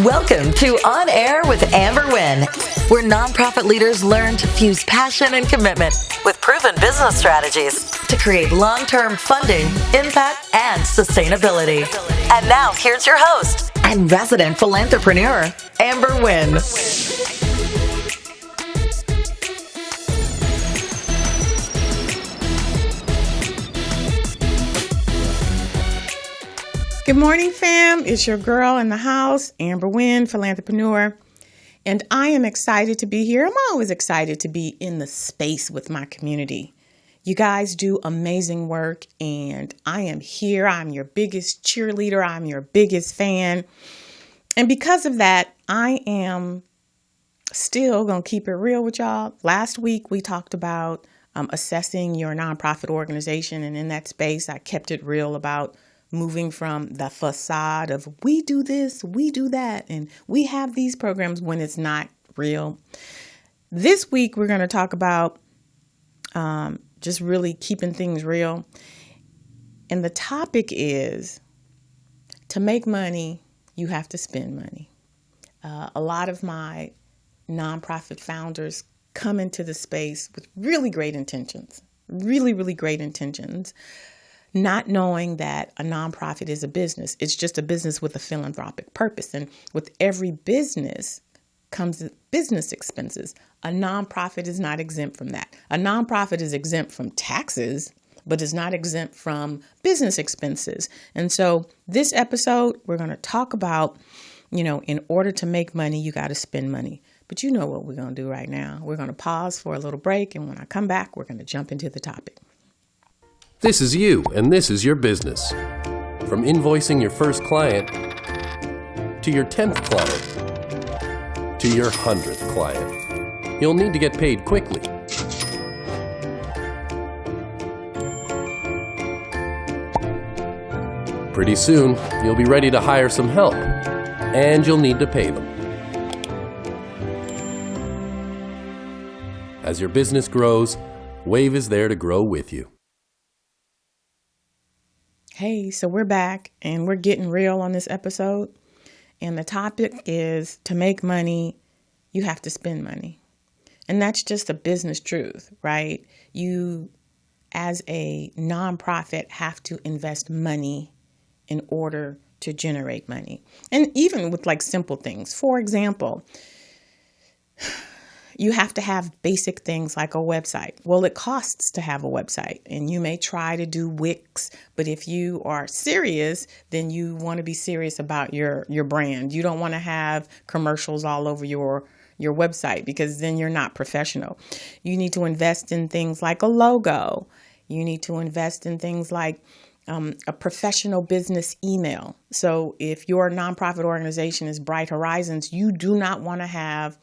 Welcome to On Air with Amber Wynn, where nonprofit leaders learn to fuse passion and commitment with proven business strategies to create long-term funding, impact, and sustainability. And now, here's your host and resident philanthrepreneur, Amber Wynn. Good morning, fam. It's your girl in the house, Amber Wynn, Philanthrepreneur. And I am excited to be here. I'm always excited to be in the space with my community. You guys do amazing work, and I am here. I'm your biggest cheerleader. I'm your biggest fan. And because of that, I am still going to keep it real with y'all. Last week, we talked about assessing your nonprofit organization. And in that space, I kept it real about moving from the facade of we do this, we do that, and we have these programs when it's not real. This week, we're going to talk about just really keeping things real. And the topic is, to make money, you have to spend money. A lot of my nonprofit founders come into the space with really great intentions, really great intentions. Not knowing that a nonprofit is a business. It's just a business with a philanthropic purpose. And with every business comes business expenses. A nonprofit is not exempt from that. A nonprofit is exempt from taxes, but is not exempt from business expenses. And so this episode, we're going to talk about, in order to make money, you got to spend money. But you know what we're going to do right now. We're going to pause for a little break. And when I come back, we're going to jump into the topic. This is you, and this is your business. From invoicing your first client, to your 10th client, to your 100th client. You'll need to get paid quickly. Pretty soon, you'll be ready to hire some help, and you'll need to pay them. As your business grows, Wave is there to grow with you. Hey, so we're back and we're getting real on this episode. And the topic is, to make money, you have to spend money. And that's just a business truth, right? You, as a nonprofit, have to invest money in order to generate money. And even with like simple things. For example, you have to have basic things like a website. Well, it costs to have a website, and you may try to do Wix, but if you are serious, then you want to be serious about your brand. You don't want to have commercials all over your website, because then you're not professional. You need to invest in things like a logo. You need to invest in things like a professional business email. So if your nonprofit organization is Bright Horizons, you do not want to have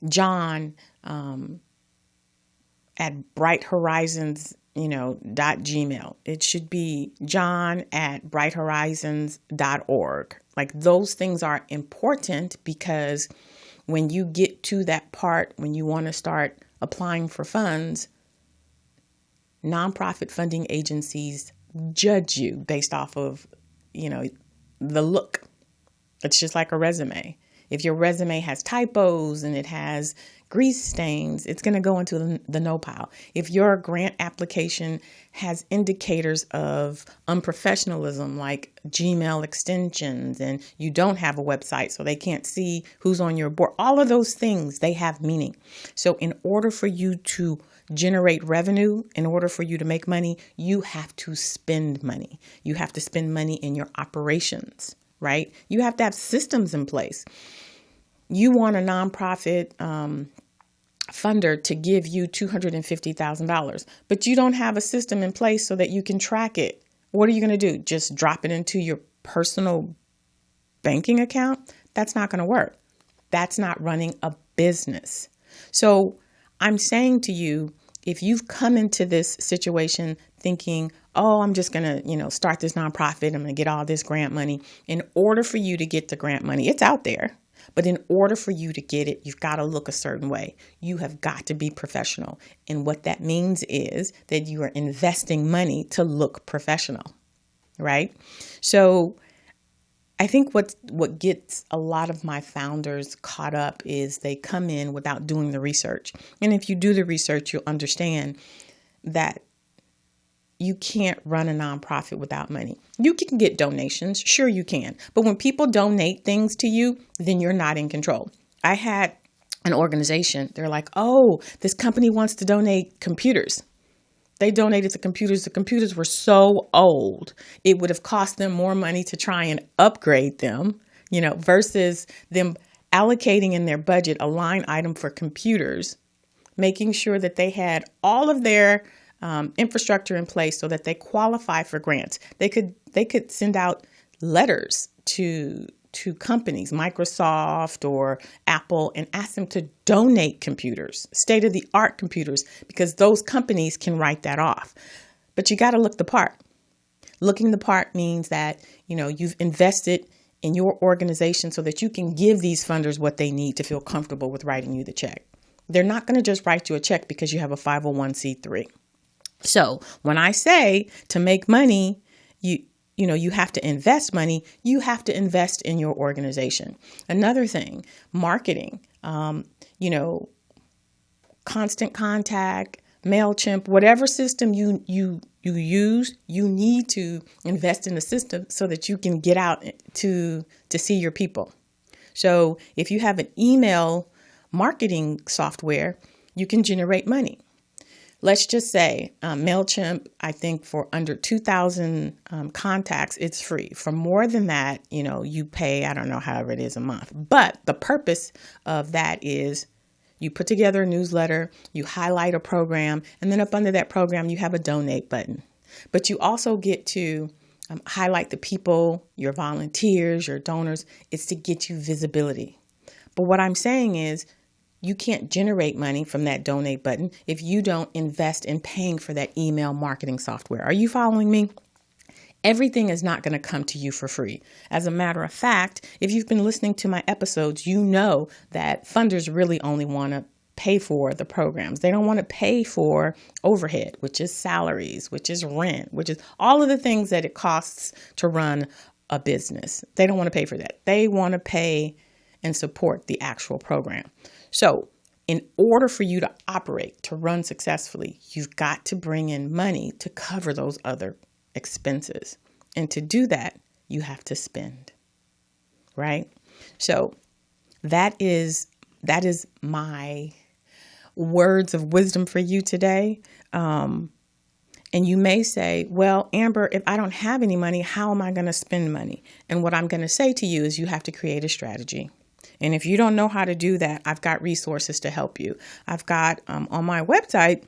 John at brighthorizons, .gmail. It should be John at brighthorizons.org. Like, those things are important, because when you get to that part, when you want to start applying for funds, nonprofit funding agencies judge you based off of, the look. It's just like a resume. If your resume has typos and it has grease stains, it's going to go into the no pile. If your grant application has indicators of unprofessionalism, like Gmail extensions, and you don't have a website so they can't see who's on your board, all of those things, they have meaning. So in order for you to generate revenue, in order for you to make money, you have to spend money. You have to spend money in your operations, right? You have to have systems in place. You want a nonprofit funder to give you $250,000, but you don't have a system in place so that you can track it. What are you going to do? Just drop it into your personal banking account? That's not going to work. That's not running a business. So I'm saying to you, if you've come into this situation thinking, oh, I'm just going to, start this nonprofit, I'm going to get all this grant money. In order for you to get the grant money, it's out there. But in order for you to get it, you've got to look a certain way. You have got to be professional. And what that means is that you are investing money to look professional, right? So I think what gets a lot of my founders caught up is they come in without doing the research. And if you do the research, you'll understand that you can't run a nonprofit without money. You can get donations. Sure, you can. But when people donate things to you, then you're not in control. I had an organization. They're like, oh, this company wants to donate computers. They donated the computers. The computers were so old, it would have cost them more money to try and upgrade them, versus them allocating in their budget a line item for computers, making sure that they had all of their infrastructure in place so that they qualify for grants. They could send out letters to companies, Microsoft or Apple, and ask them to donate computers, state-of-the-art computers, because those companies can write that off. But you got to look the part. Looking the part means that, you've invested in your organization so that you can give these funders what they need to feel comfortable with writing you the check. They're not going to just write you a check because you have a 501c3. So when I say to make money, you have to invest money. You have to invest in your organization. Another thing, marketing, Constant Contact, MailChimp, whatever system you use, you need to invest in the system so that you can get out to see your people. So if you have an email marketing software, you can generate money. Let's just say MailChimp, I think for under 2,000 contacts, it's free. For more than that, you pay, I don't know, however it is a month. But the purpose of that is you put together a newsletter, you highlight a program, and then up under that program, you have a donate button. But you also get to highlight the people, your volunteers, your donors. It's to get you visibility. But what I'm saying is, you can't generate money from that donate button if you don't invest in paying for that email marketing software. Are you following me? Everything is not going to come to you for free. As a matter of fact, if you've been listening to my episodes, you know that funders really only want to pay for the programs. They don't want to pay for overhead, which is salaries, which is rent, which is all of the things that it costs to run a business. They don't want to pay for that. They want to pay and support the actual program. So in order for you to operate, to run successfully, you've got to bring in money to cover those other expenses. And to do that, you have to spend, right? So that is my words of wisdom for you today. And you may say, well, Amber, if I don't have any money, how am I going to spend money? And what I'm going to say to you is you have to create a strategy. And if you don't know how to do that, I've got resources to help you. I've got on my website,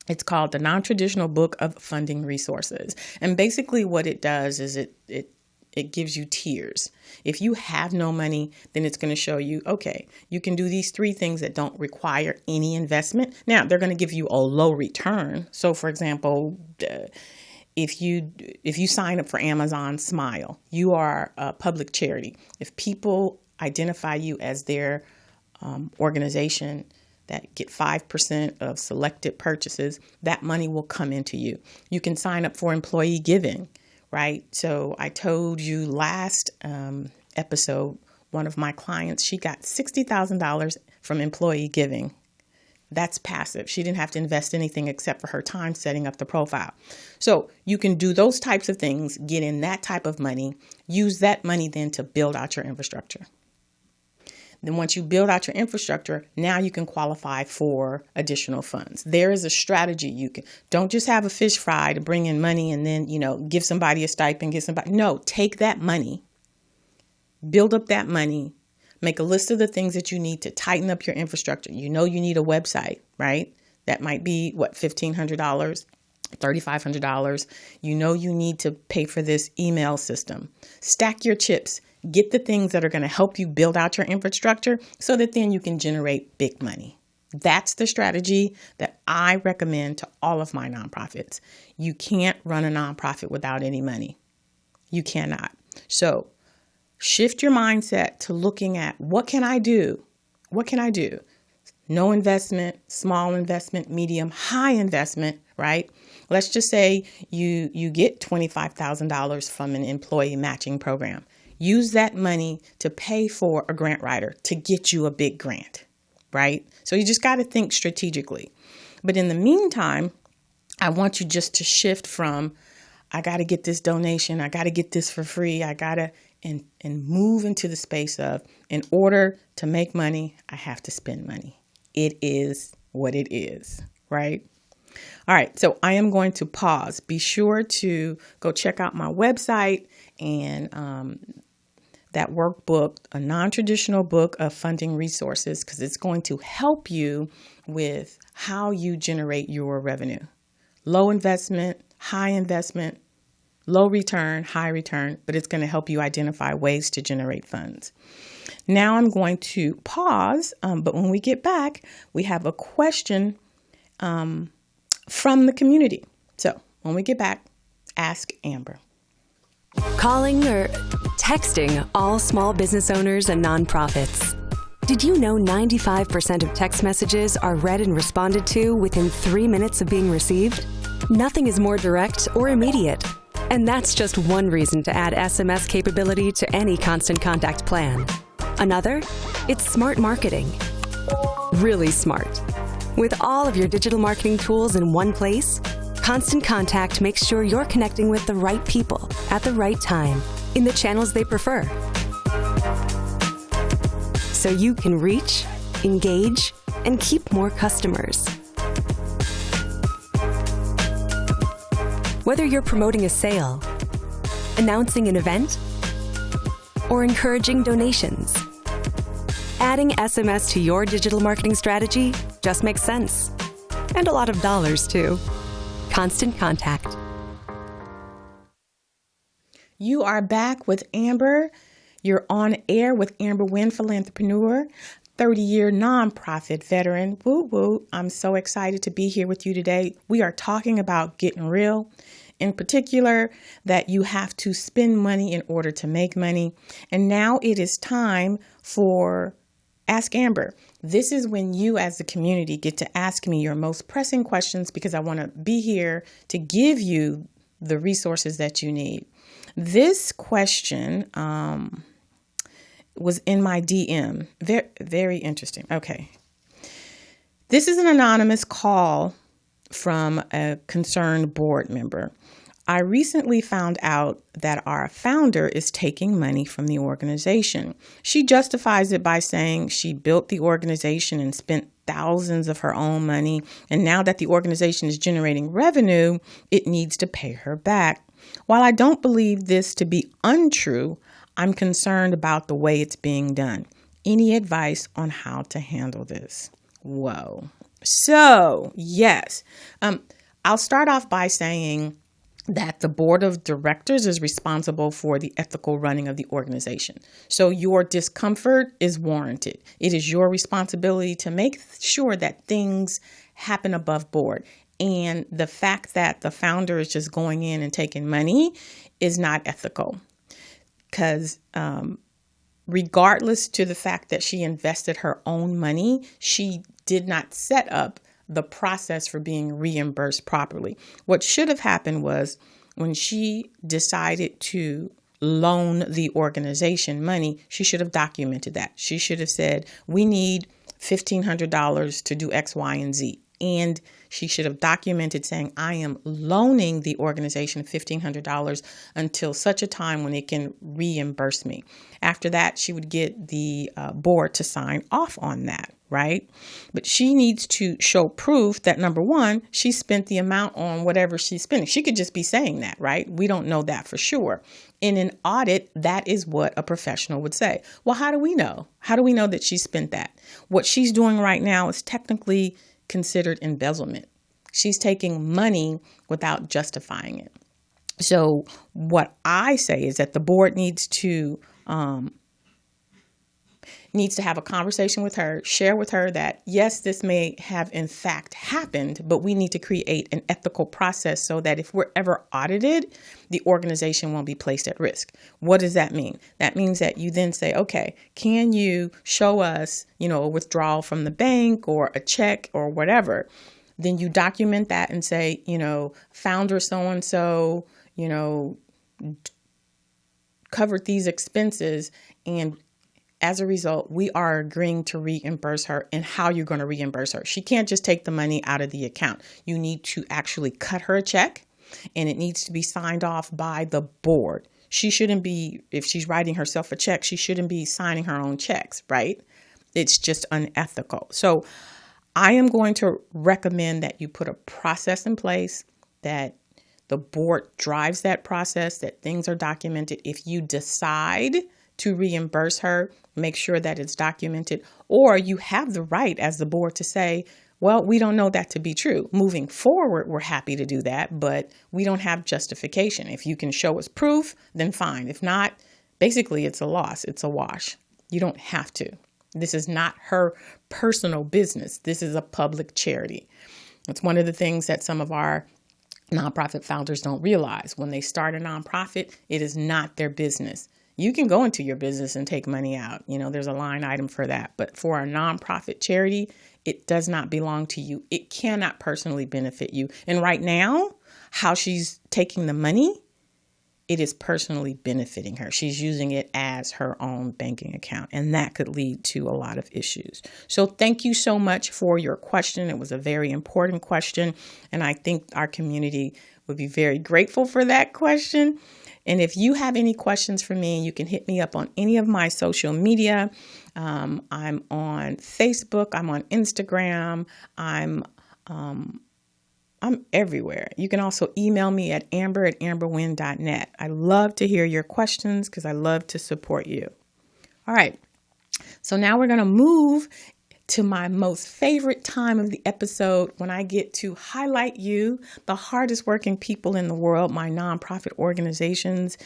it's called the Nontraditional Book of Funding Resources. And basically what it does is it gives you tiers. If you have no money, then it's going to show you, okay, you can do these 3 things that don't require any investment. Now, they're going to give you a low return. So, for example, if you sign up for Amazon Smile, you are a public charity. If people identify you as their organization that get 5% of selected purchases, that money will come into you. You can sign up for employee giving, right? So I told you last episode, one of my clients, she got $60,000 from employee giving. That's passive. She didn't have to invest anything except for her time setting up the profile. So you can do those types of things, get in that type of money, use that money then to build out your infrastructure. Then once you build out your infrastructure, now you can qualify for additional funds. There is a strategy. Don't just have a fish fry to bring in money and then, give somebody a stipend, No, take that money, build up that money, make a list of the things that you need to tighten up your infrastructure. You need a website, right? That might be $1,500, $3,500. You need to pay for this email system. Stack your chips. Get the things that are going to help you build out your infrastructure so that then you can generate big money. That's the strategy that I recommend to all of my nonprofits. You can't run a nonprofit without any money. You cannot. So shift your mindset to looking at what can I do? What can I do? No investment, small investment, medium, high investment, right? Let's just say you get $25,000 from an employee matching program. use that money to pay for a grant writer to get you a big grant, right? So you just got to think strategically. But in the meantime, I want you just to shift from, I got to get this donation, I got to get this for free, I got to, and move into the space of, in order to make money, I have to spend money. It is what it is, right? All right, so I am going to pause. Be sure to go check out my website and that workbook, a non-traditional book of funding resources, because it's going to help you with how you generate your revenue. Low investment, high investment, low return, high return, but it's going to help you identify ways to generate funds. Now I'm going to pause, but when we get back, we have a question from the community. So when we get back, ask Amber. Calling or texting all small business owners and nonprofits. Did you know 95% of text messages are read and responded to within 3 minutes of being received? Nothing is more direct or immediate. And that's just one reason to add SMS capability to any Constant Contact plan. Another? It's smart marketing. Really smart. With all of your digital marketing tools in one place, Constant Contact makes sure you're connecting with the right people at the right time in the channels they prefer. So you can reach, engage, and keep more customers. Whether you're promoting a sale, announcing an event, or encouraging donations, adding SMS to your digital marketing strategy just makes sense. And a lot of dollars, too. Constant Contact. You are back with Amber. You're on air with Amber Wynn, Philanthrepreneur, 30-year nonprofit veteran. Woo woo. I'm so excited to be here with you today. We are talking about getting real. In particular, that you have to spend money in order to make money. And now it is time for Ask Amber. This is when you as the community get to ask me your most pressing questions, because I want to be here to give you the resources that you need. This question was in my DM. Very, very interesting. Okay. This is an anonymous call from a concerned board member. I recently found out that our founder is taking money from the organization. She justifies it by saying she built the organization and spent thousands of her own money, and now that the organization is generating revenue, it needs to pay her back. While I don't believe this to be untrue, I'm concerned about the way it's being done. Any advice on how to handle this? Whoa. So, yes, I'll start off by saying that the board of directors is responsible for the ethical running of the organization. So your discomfort is warranted. It is your responsibility to make sure that things happen above board. And the fact that the founder is just going in and taking money is not ethical. Because regardless to the fact that she invested her own money, she did not set up the process for being reimbursed properly. What should have happened was when she decided to loan the organization money, she should have documented that. She should have said, we need $1,500 to do X, Y, and Z. And she should have documented saying, I am loaning the organization $1,500 until such a time when it can reimburse me. After that, she would get the board to sign off on that, right? But she needs to show proof that, number one, she spent the amount on whatever she's spending. She could just be saying that, right? We don't know that for sure. In an audit, that is what a professional would say. Well, how do we know? How do we know that she spent that? What she's doing right now is technically considered embezzlement. She's taking money without justifying it. So what I say is that the board needs to have a conversation with her, share with her that, yes, this may have in fact happened, but we need to create an ethical process so that if we're ever audited, the organization won't be placed at risk. What does that mean? That means that you then say, okay, can you show us, a withdrawal from the bank or a check or whatever? Then you document that and say, founder so-and-so, covered these expenses, and as a result, we are agreeing to reimburse her, and how you're going to reimburse her. She can't just take the money out of the account. You need to actually cut her a check, and it needs to be signed off by the board. She shouldn't be, if she's writing herself a check, she shouldn't be signing her own checks, right? It's just unethical. So I am going to recommend that you put a process in place, that the board drives that process, that things are documented. If you decide to reimburse her, make sure that it's documented, or you have the right as the board to say, well, we don't know that to be true. Moving forward, we're happy to do that, but we don't have justification. If you can show us proof, then fine. If not, basically it's a loss. It's a wash. You don't have to. This is not her personal business. This is a public charity. It's one of the things that some of our nonprofit founders don't realize. When they start a nonprofit, it is not their business. You can go into your business and take money out. There's a line item for that. But for a nonprofit charity, it does not belong to you. It cannot personally benefit you. And right now, how she's taking the money, it is personally benefiting her. She's using it as her own banking account, and that could lead to a lot of issues. So thank you so much for your question. It was a very important question, and I think our community would be very grateful for that question. And if you have any questions for me, you can hit me up on any of my social media. I'm on Facebook. I'm on Instagram. I'm everywhere. You can also email me at amber@amberwynn.net. I love to hear your questions because I love to support you. All right. So now we're going to move to my most favorite time of the episode, when I get to highlight you, the hardest working people in the world, my nonprofit organizations.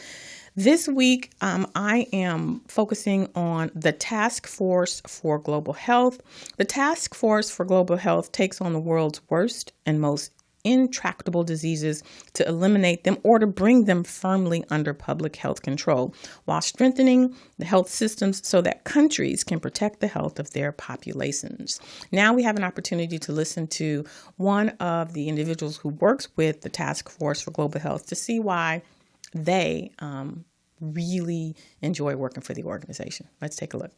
This week, I am focusing on the Taskforce for Global Health. The Taskforce for Global Health takes on the world's worst and most intractable diseases to eliminate them or to bring them firmly under public health control, while strengthening the health systems so that countries can protect the health of their populations. Now we have an opportunity to listen to one of the individuals who works with the Task Force for Global Health to see why they really enjoy working for the organization. Let's take a look.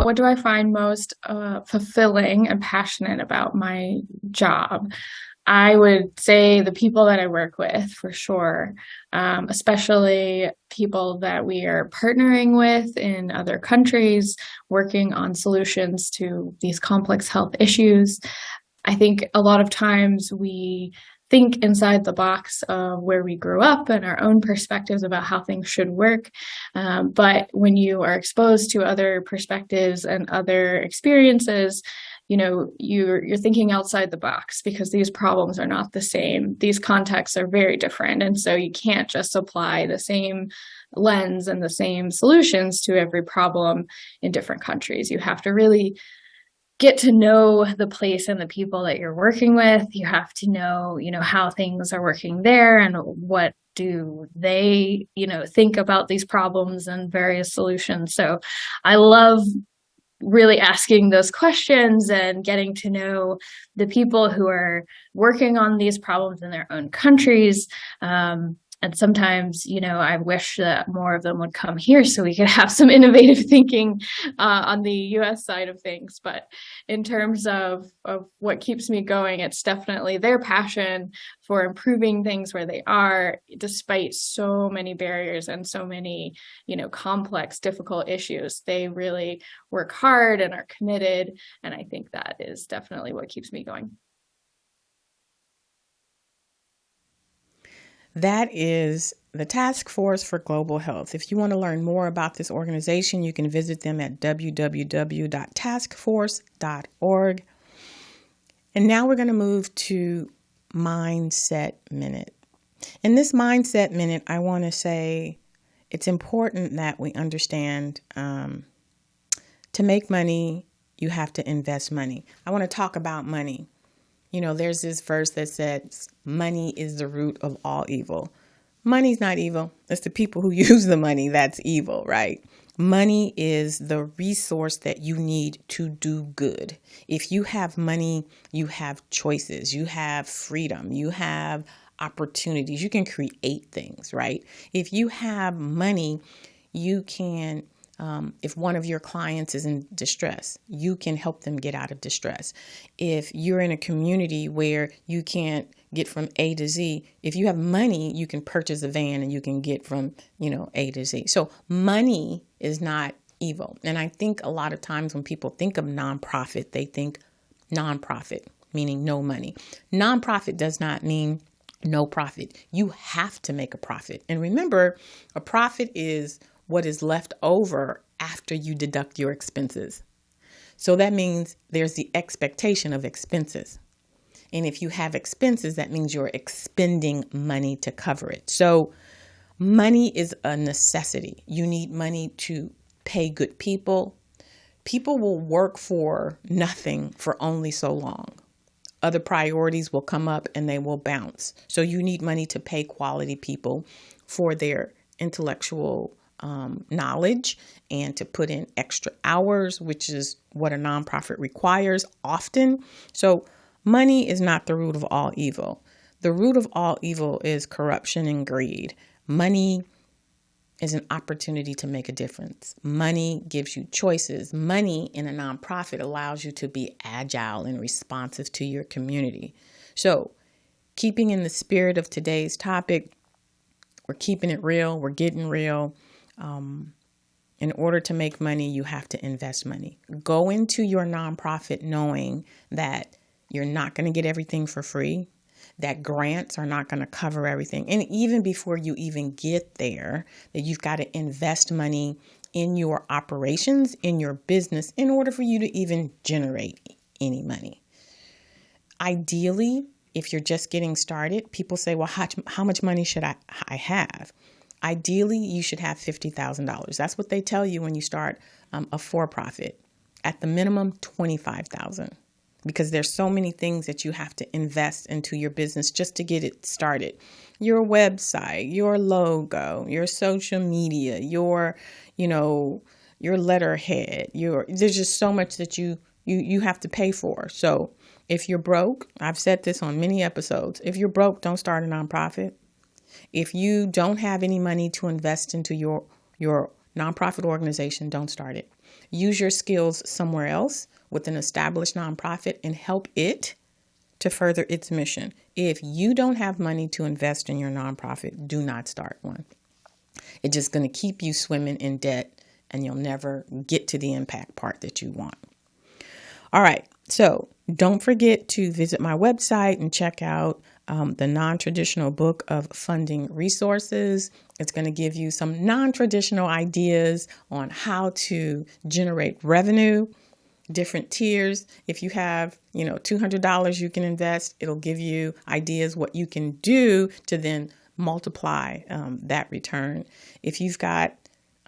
What do I find most fulfilling and passionate about my job? I would say the people that I work with, for sure, especially people that we are partnering with in other countries, working on solutions to these complex health issues. I think a lot of times we think inside the box of where we grew up and our own perspectives about how things should work. But when you are exposed to other perspectives and other experiences, you're thinking outside the box, because these problems are not the same. These contexts are very different. And so you can't just apply the same lens and the same solutions to every problem in different countries. You have to really get to know the place and the people that you're working with. You have to know, how things are working there and what do they, think about these problems and various solutions. So I love really asking those questions and getting to know the people who are working on these problems in their own countries. And sometimes, I wish that more of them would come here so we could have some innovative thinking on the U.S. side of things. But in terms of what keeps me going, it's definitely their passion for improving things where they are, despite so many barriers and so many, complex, difficult issues. They really work hard and are committed. And I think that is definitely what keeps me going. That is the Task Force for Global Health. If you want to learn more about this organization, you can visit them at www.taskforce.org. And now we're going to move to Mindset Minute. In this Mindset Minute, I want to say it's important that we understand to make money, you have to invest money. I want to talk about money. There's this verse that says, money is the root of all evil. Money's not evil. It's the people who use the money that's evil, right? Money is the resource that you need to do good. If you have money, you have choices, you have freedom, you have opportunities, you can create things, right? If you have money, you can, if one of your clients is in distress, you can help them get out of distress. If you're in a community where you can't get from A to Z, if you have money, you can purchase a van and you can get from, A to Z. So money is not evil. And I think a lot of times when people think of nonprofit, they think nonprofit, meaning no money. Nonprofit does not mean no profit. You have to make a profit. And remember, a profit is what is left over after you deduct your expenses. So that means there's the expectation of expenses. And if you have expenses, that means you're expending money to cover it. So money is a necessity. You need money to pay good people. People will work for nothing for only so long. Other priorities will come up and they will bounce. So you need money to pay quality people for their intellectual knowledge and to put in extra hours, which is what a nonprofit requires often. So money is not the root of all evil. The root of all evil is corruption and greed. Money is an opportunity to make a difference. Money gives you choices. Money in a nonprofit allows you to be agile and responsive to your community. So, keeping in the spirit of today's topic, we're keeping it real. We're getting real. In order to make money, you have to invest money. Go into your nonprofit knowing that you're not going to get everything for free, that grants are not going to cover everything. And even before you even get there, that you've got to invest money in your operations, in your business, in order for you to even generate any money. Ideally, if you're just getting started, people say, well, how much money should I have? Ideally, you should have $50,000. That's what they tell you when you start a for-profit. At the minimum, $25,000. Because there's so many things that you have to invest into your business just to get it started. Your website, your logo, your social media, your letterhead, there's just so much that you have to pay for. So if you're broke, I've said this on many episodes, if you're broke, don't start a nonprofit. If you don't have any money to invest into your nonprofit organization, don't start it. Use your skills somewhere else with an established nonprofit and help it to further its mission. If you don't have money to invest in your nonprofit, do not start one. It's just going to keep you swimming in debt and you'll never get to the impact part that you want. All right. So don't forget to visit my website and check out the non-traditional book of funding resources. It's going to give you some non-traditional ideas on how to generate revenue, different tiers. If you have, $200 you can invest, it'll give you ideas what you can do to then multiply that return. If you've got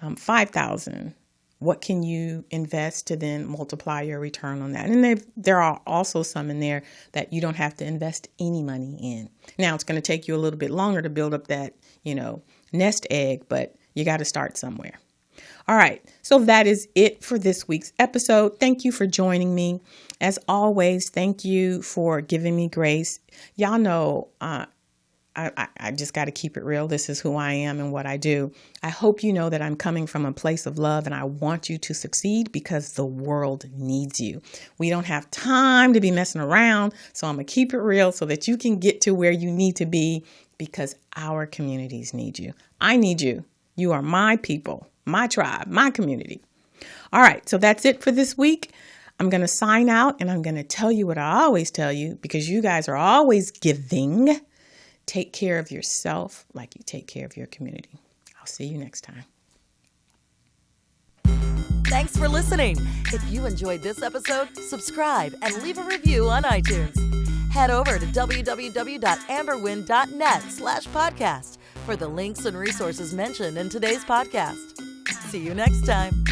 $5,000, what can you invest to then multiply your return on that? And there are also some in there that you don't have to invest any money in. Now, it's going to take you a little bit longer to build up that, nest egg, but you got to start somewhere. All right. So that is it for this week's episode. Thank you for joining me. As always, thank you for giving me grace. Y'all know, I just got to keep it real. This is who I am and what I do. I hope you know that I'm coming from a place of love and I want you to succeed because the world needs you. We don't have time to be messing around. So I'm going to keep it real so that you can get to where you need to be because our communities need you. I need you. You are my people, my tribe, my community. All right. So that's it for this week. I'm going to sign out and I'm going to tell you what I always tell you because you guys are always giving. Take care of yourself like you take care of your community. I'll see you next time. Thanks for listening. If you enjoyed this episode, subscribe and leave a review on iTunes. Head over to www.amberwynn.net/podcast for the links and resources mentioned in today's podcast. See you next time.